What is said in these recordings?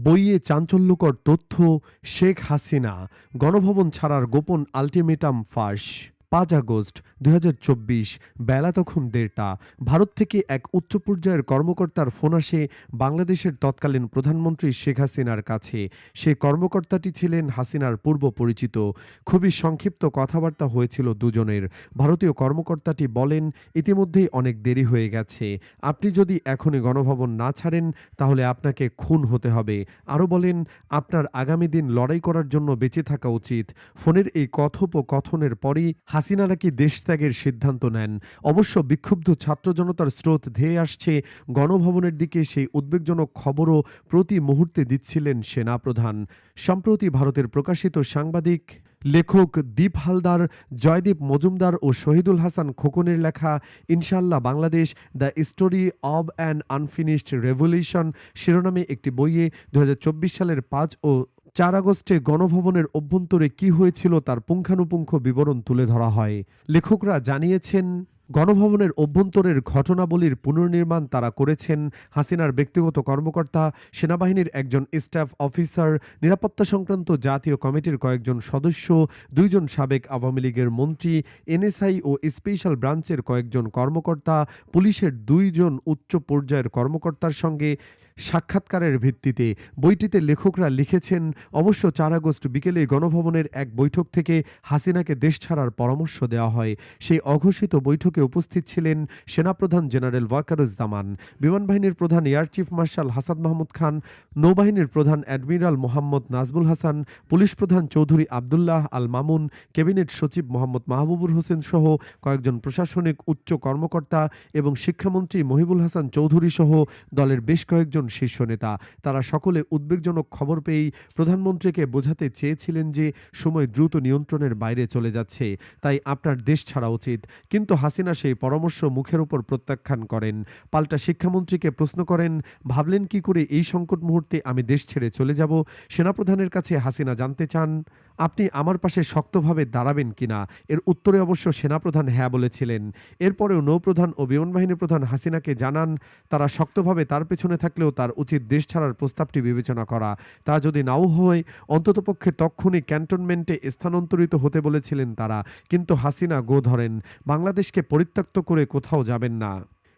বইয়ে চাঞ্চল্যকর তথ্য, শেখ হাসিনা গণভবন ছাড়ার গোপন আল্টিমেটাম ফাঁস। ৫ আগস্ট ২০২৪ বেলা তখন ১:৩০। ভারত থেকে এক উচ্চ পর্যায়ের কর্মকর্তার ফোন আসে বাংলাদেশের তৎকালীন প্রধানমন্ত্রী শেখ হাসিনার কাছে। সে কর্মকর্তাটি ছিলেন হাসিনার পূর্ব পরিচিত। খুবই সংক্ষিপ্ত কথাবার্তা হয়েছিল দুজনের। ভারতীয় কর্মকর্তাটি বলেন, ইতিমধ্যেই অনেক দেরি হয়ে গেছে। আপনি যদি এখনই গণভবন না ছাড়েন তাহলে আপনাকে খুন হতে হবে। আরও বলেন, আপনার আগামী দিন লড়াই করার জন্য বেঁচে থাকা উচিত। ফোনের এই কথোপকথনের পরই হাসিনা নাকি দেশত্যাগের সিদ্ধান্ত নেন। অবশ্য বিক্ষুব্ধ ছাত্র জনতার স্রোত ধেয়ে আসছে গণভবনের দিকে। সেই উদ্বেগজনক খবরও প্রতি মুহূর্তে দিচ্ছিলেন সেনাপ্রধান। সম্প্রতি ভারতের প্রকাশিত সাংবাদিক লেখক দীপ হালদার, জয়দীপ মজুমদার ও শহীদুল হাসান খোকনের লেখা ইনশাআল্লাহ Bangladesh, the story of an unfinished revolution শিরোনামে একটি বইয়ে ২০২৪ সালের ৫ ও ৪ আগস্টে গণভবনের অভ্যন্তরে কি হয়েছিল তার পুঙ্খানুপুঙ্খ বিবরণ তুলে ধরা হয়। লেখকরা জানিয়েছেন, গণভবনের অভ্যন্তরের ঘটনাবলীর পুনর্নির্মাণ তারা করেছেন হাসিনার ব্যক্তিগত কর্মকর্তা, সেনাবাহিনীর একজন স্টাফ অফিসার, নিরাপত্তা সংক্রান্ত জাতীয় কমিটির কয়েকজন সদস্য, ২ জন সাবেক আওয়ামী লীগের মন্ত্রী, এনএসআই ও স্পেশাল ব্রাঞ্চের কয়েকজন কর্মকর্তা, পুলিশের ২ জন উচ্চ পর্যায়ের কর্মকর্তার সঙ্গে সাক্ষাৎকারের ভিত্তিতে। বইটিতে লেখকরা লিখেছেন, অবশ্য ৪ আগস্ট বিকেলে গণভবনের এক বৈঠক থেকে হাসিনাকে দেশ ছাড়ার পরামর্শ দেওয়া হয়। সেই অঘোষিত বৈঠকে উপস্থিত ছিলেন সেনাপ্রধান জেনারেল ওয়াকারুজ্জামান, বিমানবাহিনীর প্রধান air chief marshal Hasan Mahmud Khan, নৌবাহিনীর প্রধান অ্যাডমিরাল মোহাম্মদ নাজমুল হাসান, পুলিশ প্রধান চৌধুরী আবদুল্লাহ আল মামুন, ক্যাবিনেট সচিব মোহাম্মদ মাহবুবুর হোসেন সহ কয়েকজন প্রশাসনিক উচ্চ কর্মকর্তা এবং শিক্ষামন্ত্রী মহিবুল হাসান চৌধুরী সহ দলের বেশ কয়েকজন শীর্ষ নেতা। তারা সকলে উদ্বেগজনক খবর পেয়েই প্রধানমন্ত্রীকে বোঝাতে চেয়েছিলেন যে সময় দ্রুত নিয়ন্ত্রণের বাইরে চলে যাচ্ছে, তাই আপনার দেশ ছাড়া উচিত। কিন্তু হাসিনা সেই পরামর্শ মুখের উপর প্রত্যাখ্যান করেন। পাল্টা শিক্ষামন্ত্রীকে প্রশ্ন করেন, ভাবলেন কি করে এই সংকট মুহূর্তে আমি দেশ ছেড়ে চলে যাব? সেনাপ্রধানের কাছে হাসিনা জানতে চান, আপনি আমার পাশে শক্তভাবে দাঁড়াবেন কিনা? এর উত্তরে অবশ্য সেনাপ্রধান হ্যাঁ বলেছিলেন। এরপরেও নৌপ্রধান ও বিমানবাহিনী প্রধান হাসিনাকে জানান, তারা শক্তভাবে তার পেছনে থাকলেও তার উচিত দেশ ছাড়ার প্রস্তাবটি বিবেচনা করা। তা যদি নাও হয়, অন্ততপক্ষে তক্ষুনি ক্যান্টনমেন্টে স্থানান্তরিত হতে বলেছিলেন তারা। কিন্তু হাসিনা গো ধরেন, বাংলাদেশকে পরিত্যক্ত করে কোথাও যাবেন না।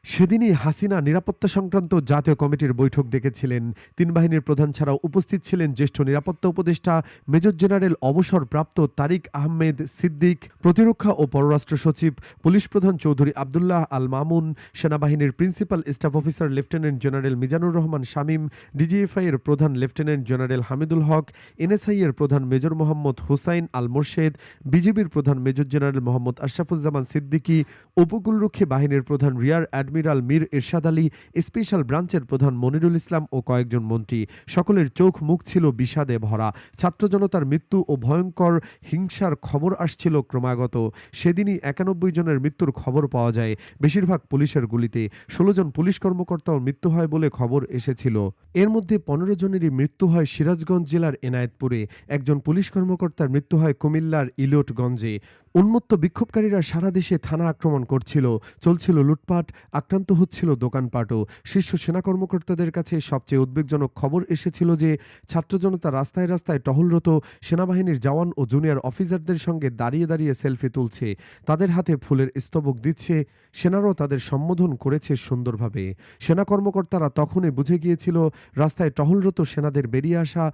সেদিনই হাসিনা নিরাপত্তা সংক্রান্ত জাতীয় কমিটির বৈঠক ডেকেছিলেন। ৩ বাহিনীর প্রধান ছাড়াও উপস্থিত ছিলেন জ্যেষ্ঠ নিরাপত্তা উপদেষ্টা মেজর জেনারেল অবসরপ্রাপ্ত তারিক আহমেদ সিদ্দিক, প্রতিরক্ষা ও পররাষ্ট্র সচিব, পুলিশ প্রধান চৌধুরী আবদুল্লাহ আল মামুন, সেনাবাহিনীর principal staff officer lieutenant general Mizanur Rahman Shamim, DGFI এর প্রধান লেফটেন্যান্ট জেনারেল হামিদুল হক, এনএসআই এর প্রধান মেজর মোহাম্মদ হুসাইন আল মোর্শেদ, বিজিবির প্রধান মেজর জেনারেল মোহাম্মদ আশরাফুজ্জামান সিদ্দিকী, উপকূলরক্ষী বাহিনীর প্রধান রিয়ার অ্যাডমিরাল মীর এরশাদ আলী, স্পেশাল ব্রাঞ্চের প্রধান মনিরুল ইসলাম ও কয়েকজন মন্ত্রী। সকলের চোখ মুখ ছিল বিষাদে ভরা। ছাত্র জনতার মৃত্যু ও ভয়ঙ্কর হিংসার খবর আসছিল ক্রমাগত। সেদিনই ৯১ জনের মৃত্যুর খবর পাওয়া যায়, বেশিরভাগ পুলিশের গুলিতে। ১৬ জন পুলিশ কর্মকর্তাও মৃত্যু হয় বলে খবর এসেছিল। এর মধ্যে ১৫ জনেরই মৃত্যু হয় সিরাজগঞ্জ জেলার এনায়েতপুরে, একজন পুলিশ কর্মকর্তার মৃত্যু হয় কুমিল্লার ইলোটগঞ্জে। উন্মত্ত বিক্ষোভকারীরা সারা দেশে থানা আক্রমণ করছিল, চলছিল লুটপাট, আক্রান্ত হচ্ছিল দোকানপাটও। শীর্ষ সেনা কর্মকর্তাদের কাছে সবচেয়ে উদ্বেগজনক খবর এসেছিল যে ছাত্র জনতা রাস্তায় রাস্তায় টহলরত সেনাবাহিনীর জওয়ান ও জুনিয়র অফিসারদের সঙ্গে দাঁড়িয়ে দাঁড়িয়ে সেলফি তুলছে, তাদের হাতে ফুলের স্তবক দিচ্ছে। সেনারাও তাদের সম্বোধন করেছে সুন্দরভাবে। সেনা কর্মকর্তারা তখনই বুঝে গিয়েছিল রাস্তায় টহলরত সেনাদের বেরিয়ে আসা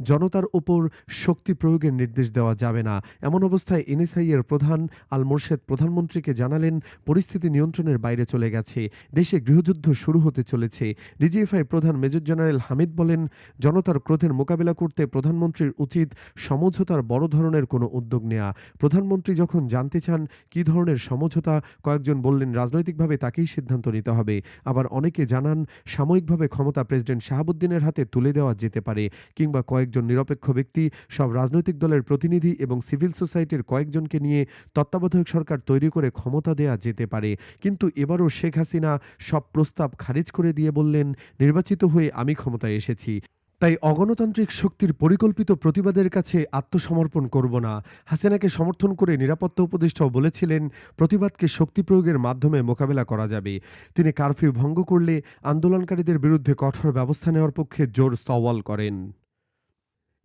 জনতার উপর শক্তি প্রয়োগের নির্দেশ দেওয়া যাবে না। এমন অবস্থায় এনএসআই এর প্রধান আল মোর্শেদ প্রধানমন্ত্রীকে জানালেন, পরিস্থিতি নিয়ন্ত্রণের বাইরে চলে গেছে, দেশে গৃহযুদ্ধ শুরু হতে চলেছে। ডিজিএফআই প্রধান মেজর জেনারেল হামিদ বলেন, জনতার ক্রোধের মোকাবিলা করতে প্রধানমন্ত্রীর উচিত সমঝোতার বড় ধরনের কোনো উদ্যোগ নেওয়া। প্রধানমন্ত্রী যখন জানতে চান কী ধরনের সমঝোতা, কয়েকজন বললেন রাজনৈতিকভাবে তাকেই সিদ্ধান্ত নিতে হবে। আবার অনেকে জানান সাময়িকভাবে ক্ষমতা প্রেসিডেন্ট শাহাবুদ্দিনের হাতে তুলে দেওয়া যেতে পারে, কিংবা কয়েকজন নিরপেক্ষ ব্যক্তি, সব রাজনৈতিক দলের প্রতিনিধি এবং সিভিল সোসাইটির কয়েকজনকে নিয়ে তত্ত্বাবধায়ক সরকার তৈরি করে ক্ষমতা দেয়া যেতে পারে। কিন্তু এবারও শেখ হাসিনা সব প্রস্তাব খারিজ করে দিয়ে বললেন, নির্বাচিত হয়ে আমি ক্ষমতায় এসেছি, তাই অগণতান্ত্রিক শক্তির পরিকল্পিত প্রতিবাদের কাছে আত্মসমর্পণ করব না। হাসিনাকে সমর্থন করে নিরাপত্তা উপদেষ্টাও বলেছিলেন, প্রতিবাদকে শক্তি প্রয়োগের মাধ্যমে মোকাবেলা করা যাবে। তিনি কারফিউ ভঙ্গ করলে আন্দোলনকারীদের বিরুদ্ধে কঠোর ব্যবস্থা নেওয়ার পক্ষে জোর সওয়াল করেন।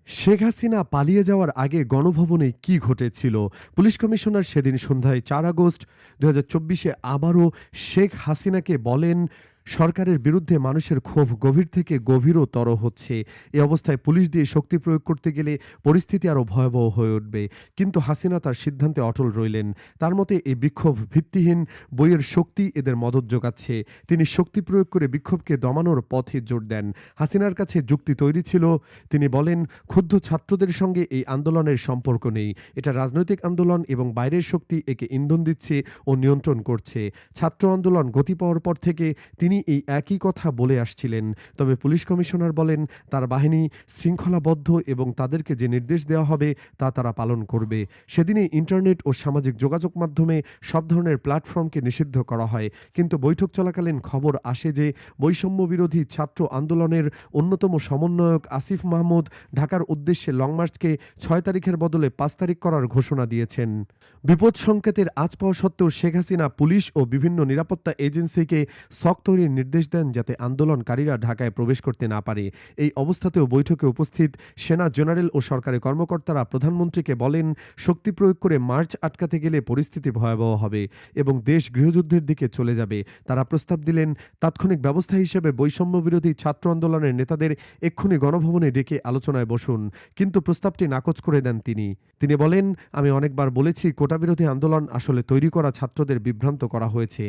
শেখ হাসিনা পালিয়ে যাওয়ার আগে গণভবনে কি ঘটেছিল? পুলিশ কমিশনার সেদিন সন্ধ্যায় ৪ আগস্ট ২০২৪ আবারও শেখ হাসিনাকে বলেন, সরকারের বিরুদ্ধে মানুষের ক্ষোভ গভীর থেকে গভীরতর হচ্ছে। এ অবস্থায় পুলিশ দিয়ে শক্তি প্রয়োগ করতে গেলে পরিস্থিতি আরও ভয়াবহ হয়ে উঠবে। কিন্তু হাসিনা তার সিদ্ধান্তে অটল রইলেন। তার মতে এই বিক্ষোভ ভিত্তিহীন, বইয়ের শক্তি এদের মদত যোগাচ্ছে। তিনি শক্তি প্রয়োগ করে বিক্ষোভকে দমানোর পথে জোর দেন। হাসিনার কাছে যুক্তি তৈরি ছিল। তিনি বলেন, ক্ষুব্ধ ছাত্রদের সঙ্গে এই আন্দোলনের সম্পর্ক নেই। এটা রাজনৈতিক আন্দোলন এবং বাইরের শক্তি একে ইন্ধন দিচ্ছে ও নিয়ন্ত্রণ করছে। ছাত্র আন্দোলন গতি পাওয়ার পর থেকে তিনি এই একই কথা বলে আসছিলেন। তবে পুলিশ কমিশনার বলেন, তার বাহিনী শৃঙ্খলাবদ্ধ এবং তাদেরকে যে নির্দেশ দেওয়া হবে তা তারা পালন করবে। সেদিনই ইন্টারনেট ও সামাজিক যোগাযোগ মাধ্যমে সব ধরনের প্ল্যাটফর্মকে নিষিদ্ধ করা হয়। কিন্তু বৈঠক চলাকালীন খবর আসে যে বৈষম্য বিরোধী ছাত্র আন্দোলনের অন্যতম সমন্বয়ক আসিফ মাহমুদ ঢাকার উদ্দেশ্যে লং মার্চকে ৬ তারিখের বদলে ৫ তারিখ করার ঘোষণা দিয়েছেন। বিপদ সংকেতের আঁচ পাওয়া সত্ত্বেও শেখ হাসিনা পুলিশ ও বিভিন্ন নিরাপত্তা এজেন্সিকে ছক তৈরির নির্দেশ দেন যাতে আন্দোলনকারীরা ঢাকায় প্রবেশ করতে না পারে। এই অবস্থাতেও বৈঠকে উপস্থিত সেনা জেনারেল ও সরকারি কর্মকর্তারা প্রধানমন্ত্রীকে বলেন, শক্তি প্রয়োগ করে মার্চ আটকাতে গেলে পরিস্থিতি ভয়াবহ হবে এবং দেশ গৃহযুদ্ধের দিকে চলে যাবে। তারা প্রস্তাব দিলেন, তাৎক্ষণিক ব্যবস্থা হিসেবে বৈষম্য বিরোধী ছাত্র আন্দোলনের নেতাদের এক্ষুনি গণভবনে ডেকে আলোচনায় বসুন। কিন্তু প্রস্তাবটি নাকচ করে দেন তিনি বলেন, আমি অনেকবার বলেছি, কোটা বিরোধী আন্দোলন আসলে তৈরি করা ছাত্রদের বিভ্রান্ত করা হয়েছে।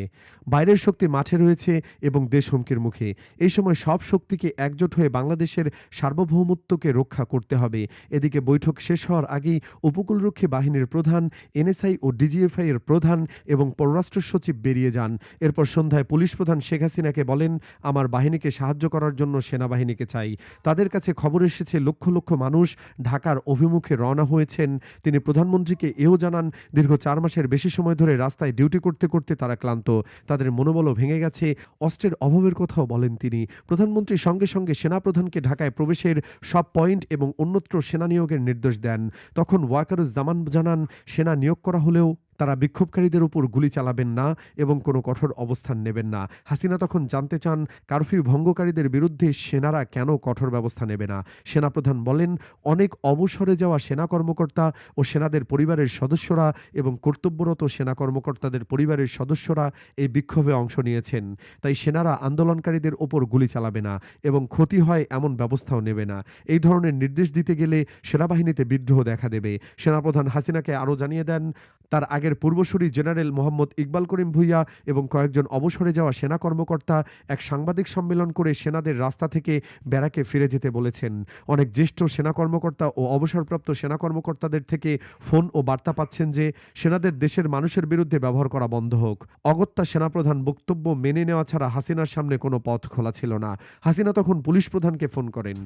বাইরের শক্তি মাঠে রয়েছে এবং দেশ হুমকির মুখে। এই সময় সব শক্তিকে একজোট হয়ে বাংলাদেশের সার্বভৌমত্বকে রক্ষা করতে হবে। এদিকে বৈঠক শেষ হওয়ার আগেই উপকূলরক্ষী বাহিনীর প্রধান, এনএসআই ও ডিজিএফআই এর প্রধান এবং পররাষ্ট্র সচিব বেরিয়ে যান। এরপর সন্ধ্যায় পুলিশ প্রধান শেখ হাসিনাকে বলেন, আমার বাহিনীকে সাহায্য করার জন্য সেনাবাহিনীকে চাই। তাদের কাছে খবর এসেছে লক্ষ লক্ষ মানুষ ঢাকার অভিমুখে রওনা হয়েছেন। তিনি প্রধানমন্ত্রীকে এও জানান, দীর্ঘ ৪ মাসের বেশি সময় ধরে রাস্তায় ডিউটি করতে করতে তারা ক্লান্ত। তাদের মনোবলও ভেঙে গেছে। অস্ত্রের অভাবের কথাও বলেন তিনি। প্রধানমন্ত্রী সঙ্গে সঙ্গে সেনাপ্রধানকে ঢাকায় প্রবেশের সব পয়েন্ট এবং অন্যত্র সেনা নিয়োগের নির্দেশ দেন। তখন ওয়াকারুজ্জামান জানান, সেনা নিয়োগ করা হলেও তারা বিক্ষোভকারীদের উপর গুলি চালাবেন না এবং কোনো কঠোর অবস্থান নেবেন না। হাসিনা তখন জানতে চান, কারফিউ ভঙ্গকারীদের বিরুদ্ধে সেনারা কেন কঠোর ব্যবস্থা নেবে না। সেনাপ্রধান বলেন, অনেক অবসরে যাওয়া সেনা কর্মকর্তা ও সেনাদের পরিবারের সদস্যরা এবং কর্তব্যরত সেনা কর্মকর্তাদের পরিবারের সদস্যরা এই বিক্ষোভে অংশ নিয়েছেন। তাই সেনারা আন্দোলনকারীদের ওপর গুলি চালাবে না এবং ক্ষতি হয় এমন ব্যবস্থাও নেবে না। এই ধরনের নির্দেশ দিতে গেলে সেনাবাহিনীতে বিদ্রোহ দেখা দেবে। সেনাপ্রধান হাসিনাকে আরও জানিয়ে দেন, তার আগের পূর্বসূরি জেনারেল মোহাম্মদ ইকবাল করিম ভূঁইয়া এবং কয়েকজন অবসরে যাওয়া সেনা কর্মকর্তা এক সাংবাদিক সম্মেলন করে সেনাদের রাস্তা থেকে ব্যারাকে ফিরে যেতে বলেছেন। অনেক জ্যেষ্ঠ সেনা কর্মকর্তা ও অবসরপ্রাপ্ত সেনা কর্মকর্তাদের থেকে ফোন ও বার্তা পাচ্ছেন যে সেনাদের দেশের মানুষের বিরুদ্ধে ব্যবহার করা বন্ধ হোক। অগত্যা সেনাপ্রধান বক্তব্য মেনে নেওয়া ছাড়া হাসিনার সামনে কোনো পথ খোলা ছিল না। হাসিনা তখন পুলিশ প্রধানকে ফোন করেন।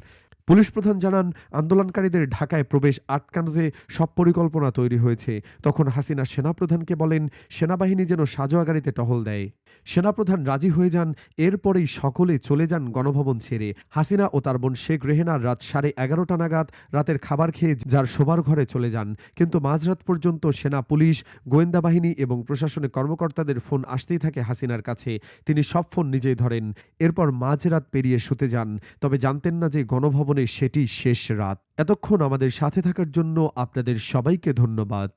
পুলিশ প্রধান জানান, আন্দোলনকারীদের ঢাকায় প্রবেশ আটকানোতে সব পরিকল্পনা তৈরি হয়েছে। তখন হাসিনা সেনাপ্রধানকে বলেন, সেনাবাহিনী যেন সাজোয়া গাড়িতে টহল দেয়। সেনাপ্রধান রাজি হয়ে যান। এরপরেই সকলে চলে যান গণভবন ছেড়ে। হাসিনা ও তার বোন শেখ রেহেনা রাত 11:30 নাগাদ রাতের খাবার খেয়ে যার শোবার ঘরে চলে যান। কিন্তু মাঝরাত পর্যন্ত সেনা, পুলিশ, গোয়েন্দা বাহিনী এবং প্রশাসনিক কর্মকর্তাদের ফোন আসতেই থাকে হাসিনার কাছে। তিনি সব ফোন নিজেই ধরেন। এরপর মাঝরাত পেরিয়ে শুতে যান। তবে জানতেন না যে গণভবনে সেটি শেষ রাত। এতক্ষণ আমাদের সাথে থাকার জন্য আপনাদের সবাইকে ধন্যবাদ।